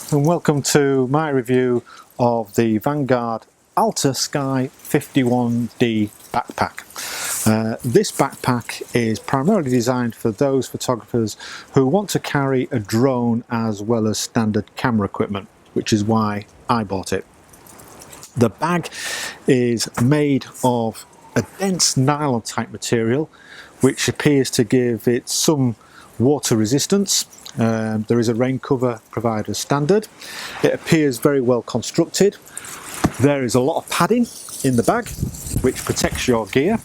and welcome to my review of the Vanguard Alta Sky 51D backpack. This backpack is primarily designed for those photographers who want to carry a drone as well as standard camera equipment, which is why I bought it. The bag is made of a dense nylon type material which appears to give it some water resistance. There is a rain cover provided as standard. It appears very well constructed. There is a lot of padding in the bag which protects your gear,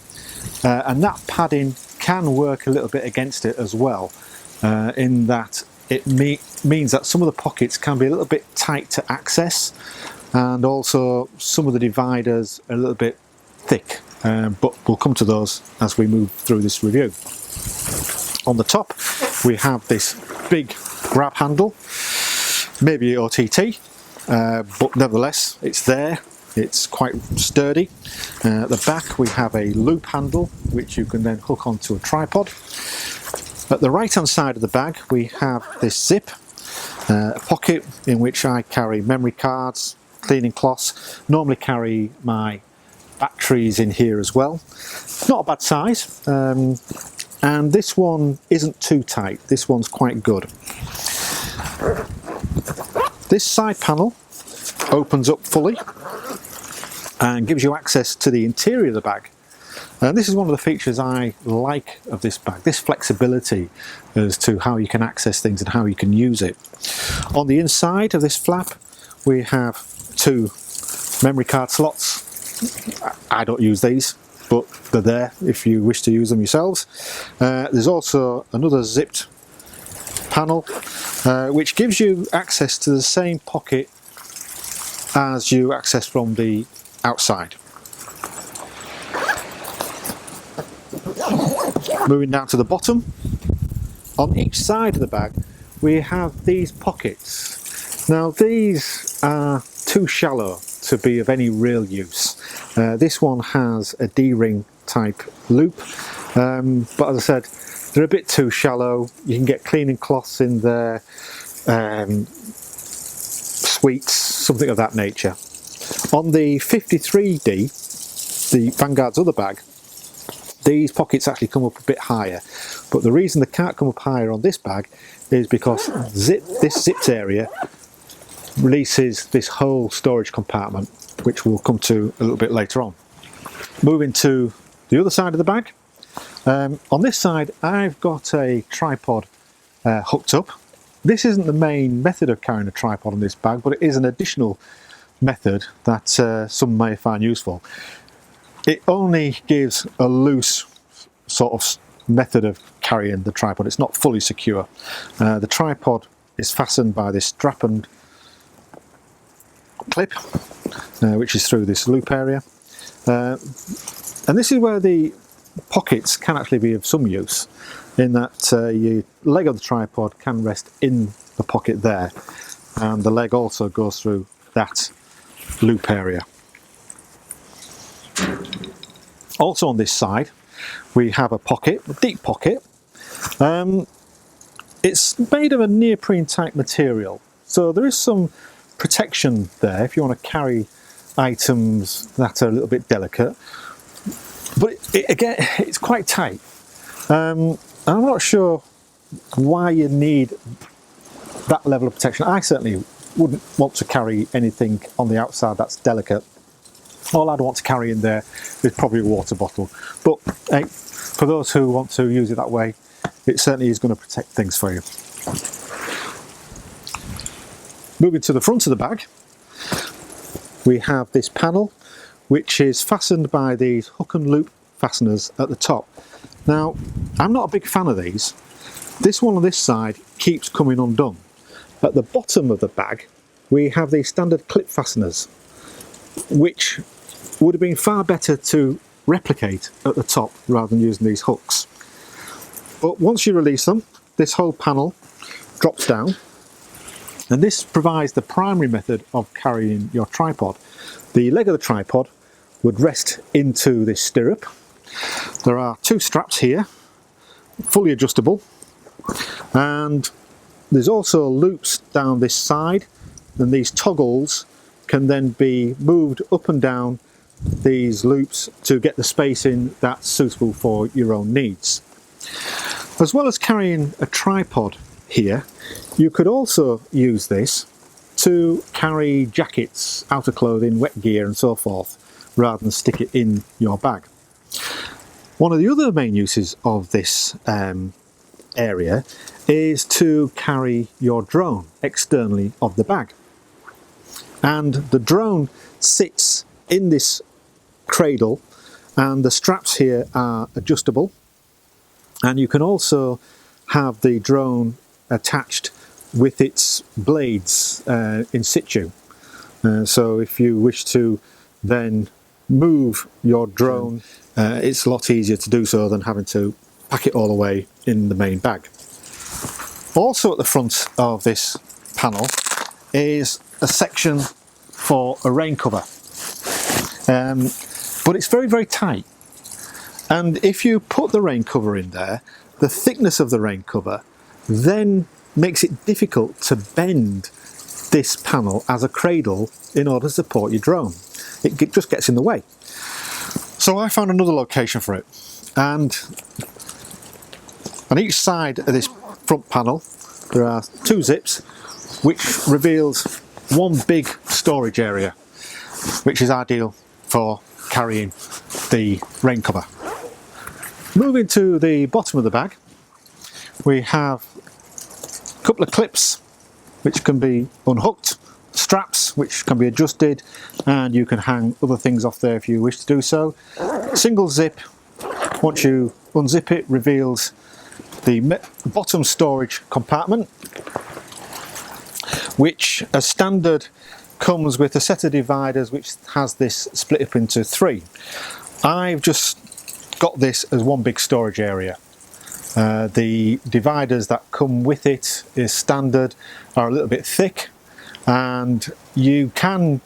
and that padding can work a little bit against it as well, in that it means that some of the pockets can be a little bit tight to access, and also some of the dividers are a little bit thick, but we'll come to those as we move through this review. On the top we have this big grab handle, maybe OTT, but nevertheless it's there, it's quite sturdy. At the back we have a loop handle which you can then hook onto a tripod. At the right hand side of the bag we have this zip, a pocket in which I carry memory cards, cleaning cloths, normally carry my batteries in here as well. Not a bad size, and this one isn't too tight, this one's quite good. This side panel opens up fully and gives you access to the interior of the bag. And this is one of the features I like of this bag, this flexibility as to how you can access things and how you can use it. On the inside of this flap we have two memory card slots. I don't use these, but they're there if you wish to use them yourselves. There's also another zipped panel which gives you access to the same pocket as you access from the outside. Moving down to the bottom, on each side of the bag we have these pockets. Now these are too shallow to be of any real use. This one has a D-ring type loop, but as I said, they're a bit too shallow. You can get cleaning cloths in there, sweets, something of that nature. On the 53D, the Vanguard's other bag, these pockets actually come up a bit higher, but the reason they can't come up higher on this bag is because this zipped area releases this whole storage compartment, which we'll come to a little bit later on. Moving to the other side of the bag, on this side I've got a tripod hooked up. This isn't the main method of carrying a tripod on this bag, but it is an additional method that some may find useful. It only gives a loose sort of method of carrying the tripod. It's not fully secure. The tripod is fastened by this strap and clip, which is through this loop area, and this is where the pockets can actually be of some use, in that your leg of the tripod can rest in the pocket there, and the leg also goes through that loop area. Also on this side we have a pocket, a deep pocket. It's made of a neoprene type material, so there is some protection there if you want to carry items that are a little bit delicate, but again it's quite tight. I'm not sure why you need that level of protection. I certainly wouldn't want to carry anything on the outside that's delicate. All I'd want to carry in there is probably a water bottle, but hey, for those who want to use it that way, it certainly is going to protect things for you. Moving to the front of the bag, we have this panel which is fastened by these hook and loop fasteners at the top. Now I'm not a big fan of these. This one on this side keeps coming undone. At the bottom of the bag we have these standard clip fasteners, which would have been far better to replicate at the top rather than using these hooks. But once you release them, this whole panel drops down, and this provides the primary method of carrying your tripod. The leg of the tripod would rest into this stirrup. There are two straps here, fully adjustable, and there's also loops down this side and these toggles can then be moved up and down these loops to get the spacing that's suitable for your own needs. As well as carrying a tripod here, you could also use this to carry jackets, outer clothing, wet gear and so forth, rather than stick it in your bag. One of the other main uses of this area is to carry your drone externally of the bag. And the drone sits in this cradle, and the straps here are adjustable, and you can also have the drone attached with its blades in situ. So if you wish to then move your drone, it's a lot easier to do so than having to pack it all away in the main bag. Also at the front of this panel is a section for a rain cover, but it's very, very tight, and if you put the rain cover in there, the thickness of the rain cover then makes it difficult to bend this panel as a cradle in order to support your drone. It just gets in the way. So I found another location for it, and on each side of this front panel there are two zips which reveals one big storage area, which is ideal for carrying the rain cover. Moving to the bottom of the bag, we have a couple of clips which can be unhooked, straps which can be adjusted, and you can hang other things off there if you wish to do so. Single zip, once you unzip it, reveals the bottom storage compartment, which as standard comes with a set of dividers which has this split up into three. I've just got this as one big storage area. The dividers that come with it is standard, are a little bit thick, and you can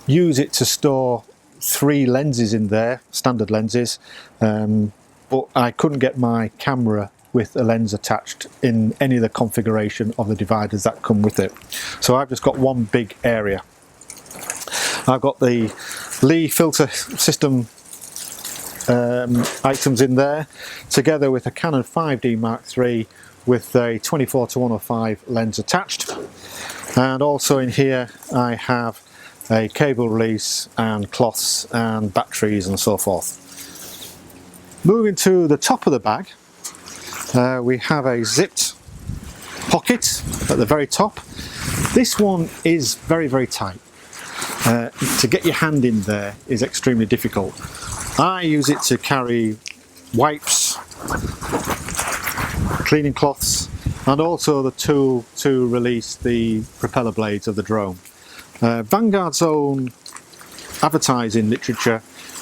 use it to store 3 lenses in there, standard lenses, but I couldn't get my camera with a lens attached in any of the configuration of the dividers that come with it. So I've just got one big area. I've got the Lee filter system items in there, together with a Canon 5D Mark III with a 24-105 lens attached, and also in here I have a cable release and cloths and batteries and so forth. Moving to the top of the bag, we have a zipped pocket at the very top. This one is very, very tight. To get your hand in there is extremely difficult. I use it to carry wipes, cleaning cloths, and also the tool to release the propeller blades of the drone. Vanguard's own advertising literature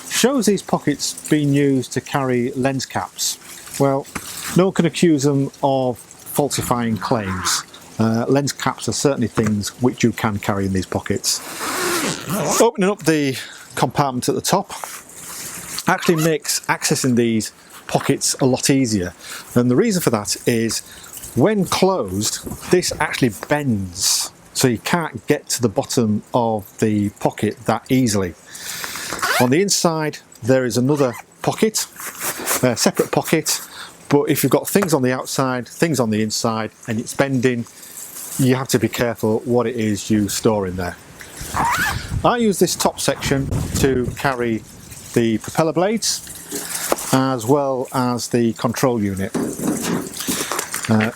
shows these pockets being used to carry lens caps. Well, no one can accuse them of falsifying claims. Lens caps are certainly things which you can carry in these pockets. Opening up the compartment at the top actually makes accessing these pockets a lot easier, and the reason for that is when closed this actually bends, so you can't get to the bottom of the pocket that easily. On the inside there is another pocket, a separate pocket, but if you've got things on the outside, things on the inside, and it's bending, you have to be careful what it is you store in there. I use this top section to carry the propeller blades as well as the control unit.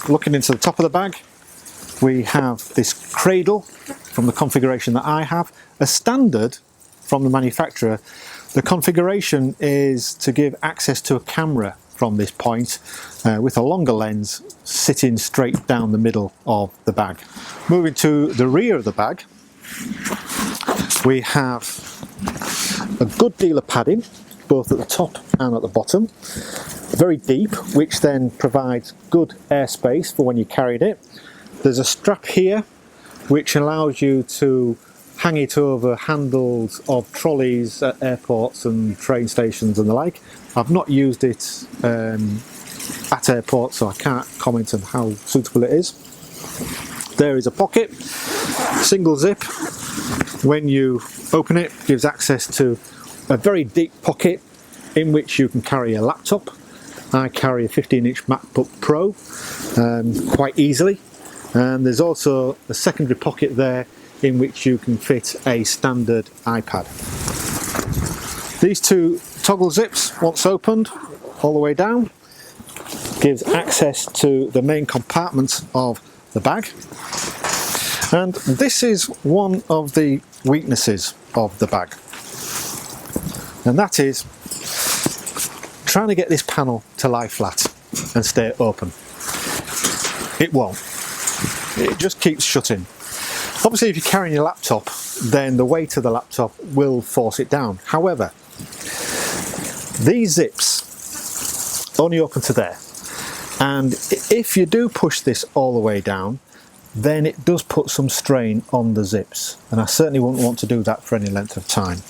Looking into the top of the bag, we have this cradle from the configuration that I have. A standard from the manufacturer, the configuration is to give access to a camera from this point with a longer lens sitting straight down the middle of the bag. Moving to the rear of the bag, we have a good deal of padding both at the top and at the bottom, very deep, which then provides good airspace for when you're carrying it. There's a strap here which allows you to hang it over handles of trolleys at airports and train stations and the like. I've not used it at airports, so I can't comment on how suitable it is. There is a pocket Single zip, when you open it, gives access to a very deep pocket in which you can carry a laptop. I carry a 15-inch MacBook Pro quite easily, and there's also a secondary pocket there in which you can fit a standard iPad. These two toggle zips, once opened all the way down, gives access to the main compartment of the bag. And this is one of the weaknesses of the bag, and that is trying to get this panel to lie flat and stay open. It won't. It just keeps shutting. Obviously, if you're carrying your laptop, then the weight of the laptop will force it down. However, these zips only open to there, and if you do push this all the way down, then it does put some strain on the zips, and I certainly wouldn't want to do that for any length of time.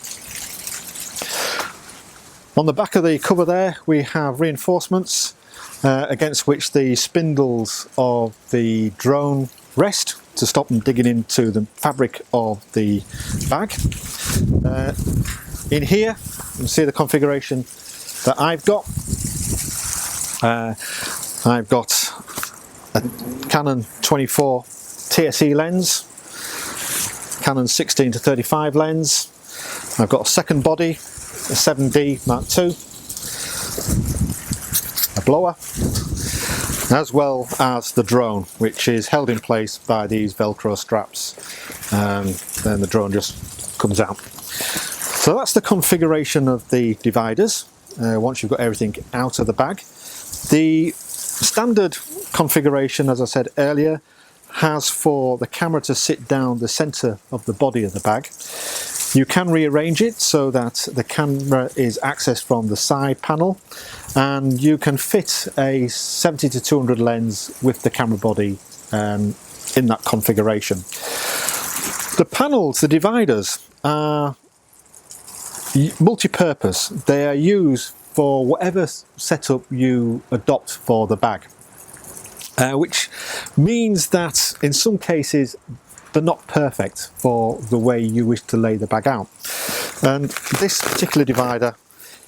On the back of the cover there, we have reinforcements against which the spindles of the drone rest to stop them digging into the fabric of the bag. In here, you can see the configuration that I've got. I've got a Canon 24 TSE lens, Canon 16-35 lens. I've got a second body, a 7D Mark II, a blower, as well as the drone, which is held in place by these Velcro straps. Then the drone just comes out. So that's the configuration of the dividers once you've got everything out of the bag. The standard configuration, as I said earlier, has for the camera to sit down the center of the body of the bag. You can rearrange it so that the camera is accessed from the side panel, and you can fit a 70-200 lens with the camera body in that configuration. The panels, the dividers, are multi-purpose. They are used for whatever setup you adopt for the bag, which means that in some cases they're not perfect for the way you wish to lay the bag out. And this particular divider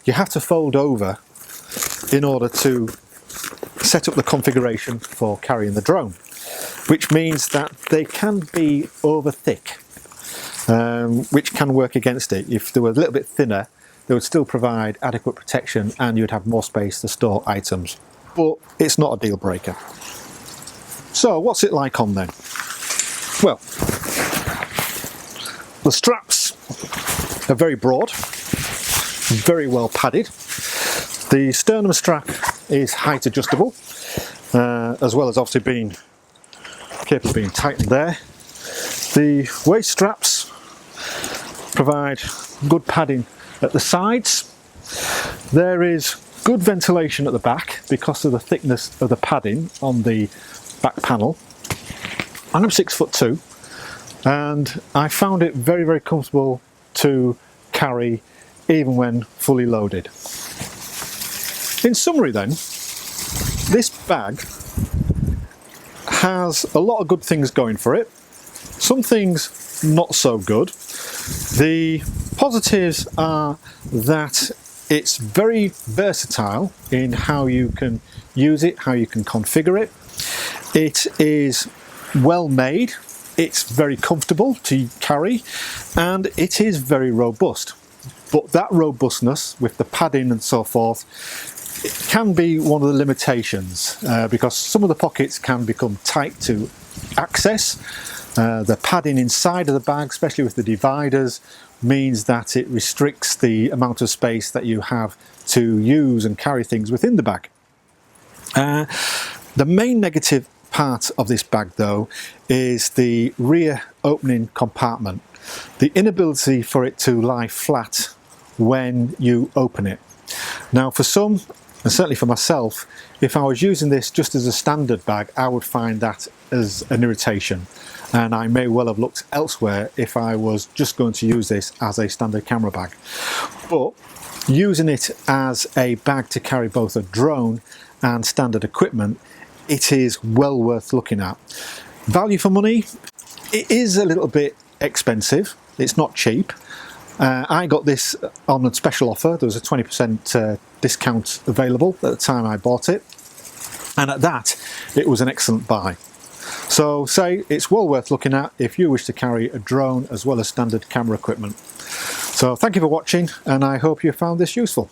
you have to fold over in order to set up the configuration for carrying the drone, which means that they can be over thick, which can work against it. If they were a little bit thinner, they would still provide adequate protection and you'd have more space to store items. But it's not a deal breaker. So what's it like on then? Well, the straps are very broad, very well padded. The sternum strap is height adjustable, as well as obviously being capable of being tightened there. The waist straps provide good padding at the sides. There is good ventilation at the back because of the thickness of the padding on the back panel. I'm 6'2", and I found it very, very comfortable to carry even when fully loaded. In summary then, this bag has a lot of good things going for it, some things not so good. The positives are that it's very versatile in how you can use it, how you can configure it. It is well made, it's very comfortable to carry, and it is very robust. But that robustness with the padding and so forth, it can be one of the limitations because some of the pockets can become tight to access. The padding inside of the bag, especially with the dividers, means that it restricts the amount of space that you have to use and carry things within the bag. The main negative part of this bag though is the rear opening compartment, the inability for it to lie flat when you open it. Now for some, and certainly for myself, if I was using this just as a standard bag, I would find that as an irritation, and I may well have looked elsewhere if I was just going to use this as a standard camera bag. But using it as a bag to carry both a drone and standard equipment, it is well worth looking at. Value for money, It is a little bit expensive, it's not cheap. I got this on a special offer. There was a 20% discount available at the time I bought it, and at that it was an excellent buy. So say it's well worth looking at if you wish to carry a drone as well as standard camera equipment. So thank you for watching, and I hope you found this useful.